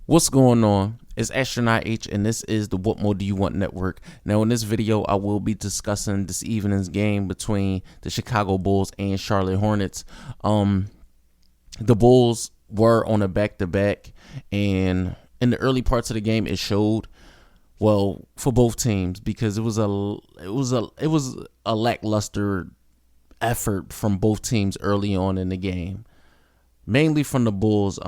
What's going on? It's Astronaut H, and this is the What More Do You Want Network. Now, in this video, I will be discussing this evening's game between the Chicago Bulls and Charlotte Hornets. The Bulls were on a back-to-back, and in the early parts of the game, it showed. Well, for both teams, because it was a lackluster effort from both teams early on in the game, mainly from the Bulls.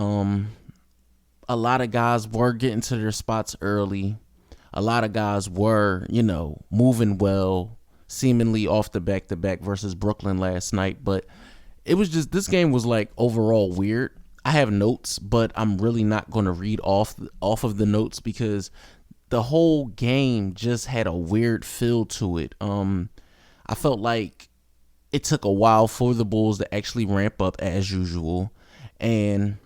A lot of guys were getting to their spots early. A lot of guys were, moving well, seemingly off the back-to-back versus Brooklyn last night. But it was just, this game was like overall weird. I have notes, but I'm really not going to read off of the notes because the whole game just had a weird feel to it. I felt like it took a while for the Bulls to actually ramp up as usual. And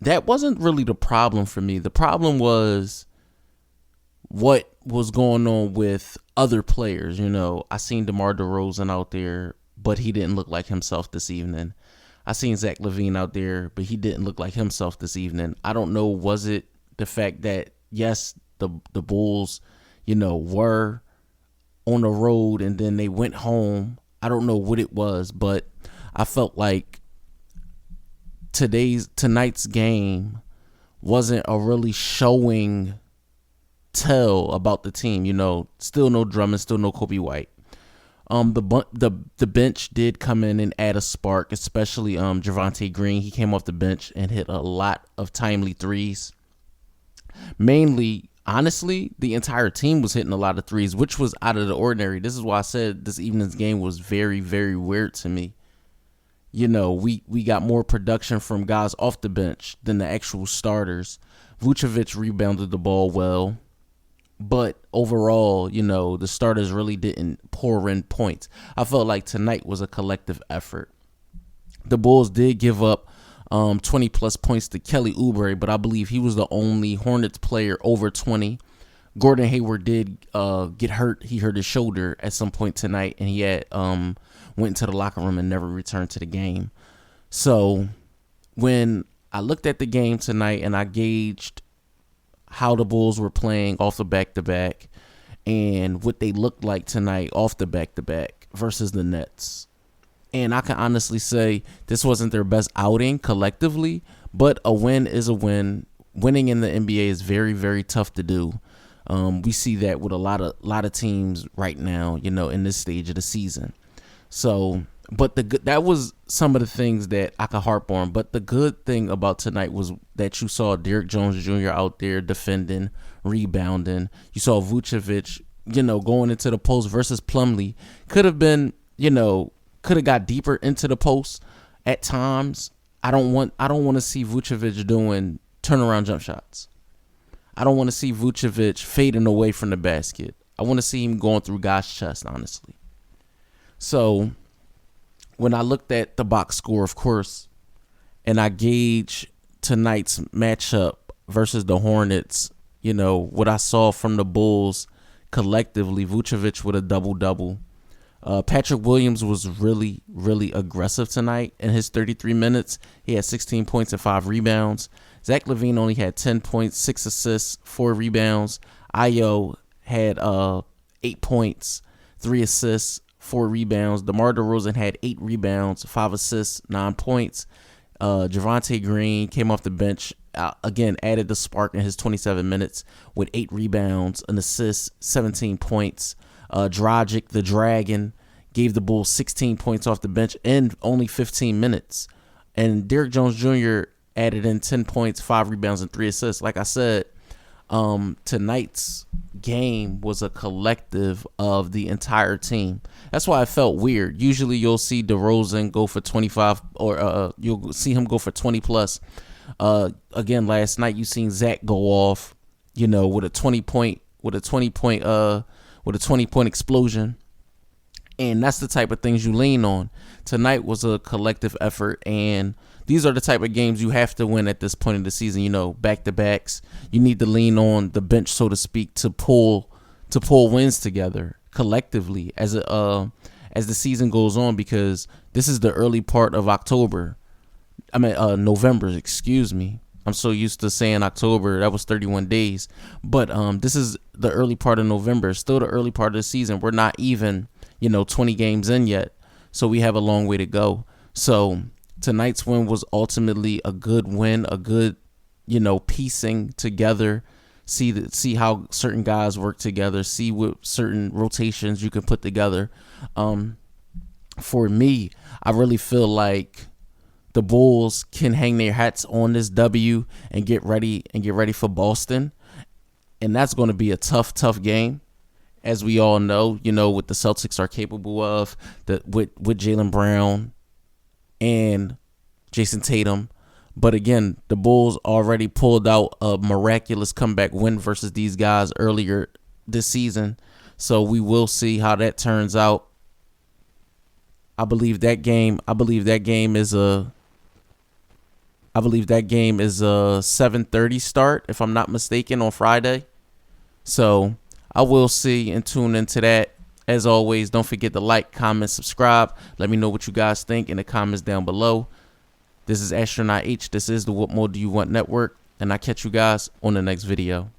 that wasn't really the problem for me. The problem was what was going on with other players. I seen DeMar DeRozan out there, but he didn't look like himself this evening. I seen Zach LaVine out there, but he didn't look like himself this evening. I don't know, was it the fact that, yes, the Bulls, were on the road and then they went home. I don't know what it was, but I felt like tonight's game wasn't a really showing tell about the team. Still no Drummond, still no Kobe White. The bench did come in and add a spark, especially Javonte Green. He came off the bench and hit a lot of timely threes. Mainly, honestly, the entire team was hitting a lot of threes, which was out of the ordinary. This is why I said this evening's game was very, very weird to me. We got more production from guys off the bench than the actual starters. Vucevic rebounded the ball well, but overall, the starters really didn't pour in points. I felt like tonight was a collective effort. The Bulls did give up 20-plus points to Kelly Oubre, but I believe he was the only Hornets player over 20. Gordon Hayward did get hurt. He hurt his shoulder at some point tonight, and he had went into the locker room and never returned to the game. So when I looked at the game tonight and I gauged how the Bulls were playing off the back-to-back and what they looked like tonight off the back-to-back versus the Nets, and I can honestly say this wasn't their best outing collectively, but a win is a win. Winning in the NBA is very, very tough to do. We see that with a lot of teams right now, in this stage of the season. So, but that was some of the things that I could harp on. But the good thing about tonight was that you saw Derrick Jones Jr. out there defending, rebounding. You saw Vucevic, going into the post versus Plumlee. Could have been, could have got deeper into the post at times. I don't want to see Vucevic doing turnaround jump shots. I don't want to see Vucevic fading away from the basket. I want to see him going through guys' chest, honestly. So when I looked at the box score, of course, and I gauge tonight's matchup versus the Hornets, what I saw from the Bulls collectively, Vucevic with a double-double. Patrick Williams was really, really aggressive tonight in his 33 minutes. He had 16 points and 5 rebounds. Zach LaVine only had 10 points, 6 assists, 4 rebounds. Ayo had 8 points, 3 assists, 4 rebounds. DeMar DeRozan had 8 rebounds, 5 assists, 9 points. Javonte Green came off the bench, again, added the spark in his 27 minutes with 8 rebounds, an assist, 17 points. Dragic, the Dragon, gave the Bulls 16 points off the bench in only 15 minutes. And Derrick Jones Jr. added in 10 points, 5 rebounds, and 3 assists. Like I said, tonight's game was a collective of the entire team. That's why it felt weird. Usually you'll see DeRozan go for 25 or you'll see him go for 20 plus. Again, last night you seen Zach go off, with a 20-point explosion. And that's the type of things you lean on. Tonight was a collective effort, and these are the type of games you have to win at this point in the season. Back-to-backs. You need to lean on the bench, so to speak, to pull wins together collectively as the season goes on, because this is the early part of November, excuse me. I'm so used to saying October. That was 31 days. But this is the early part of November, still the early part of the season. We're not even, 20 games in yet. So we have a long way to go. So tonight's win was ultimately a good win, a good, piecing together. See how certain guys work together. See what certain rotations you can put together. For me, I really feel like the Bulls can hang their hats on this W and get ready for Boston, and that's going to be a tough game, as we all know. What the Celtics are capable of, with Jaylen Brown and Jason Tatum. But again, the Bulls already pulled out a miraculous comeback win versus these guys earlier this season, so we will see how that turns out. I believe that game is a 7:30 start, if I'm not mistaken, on Friday. So I will see and tune into that. As always, don't forget to like, comment, subscribe. Let me know what you guys think in the comments down below. This is Astronaut H. This is the What More Do You Want Network, and I catch you guys on the next video.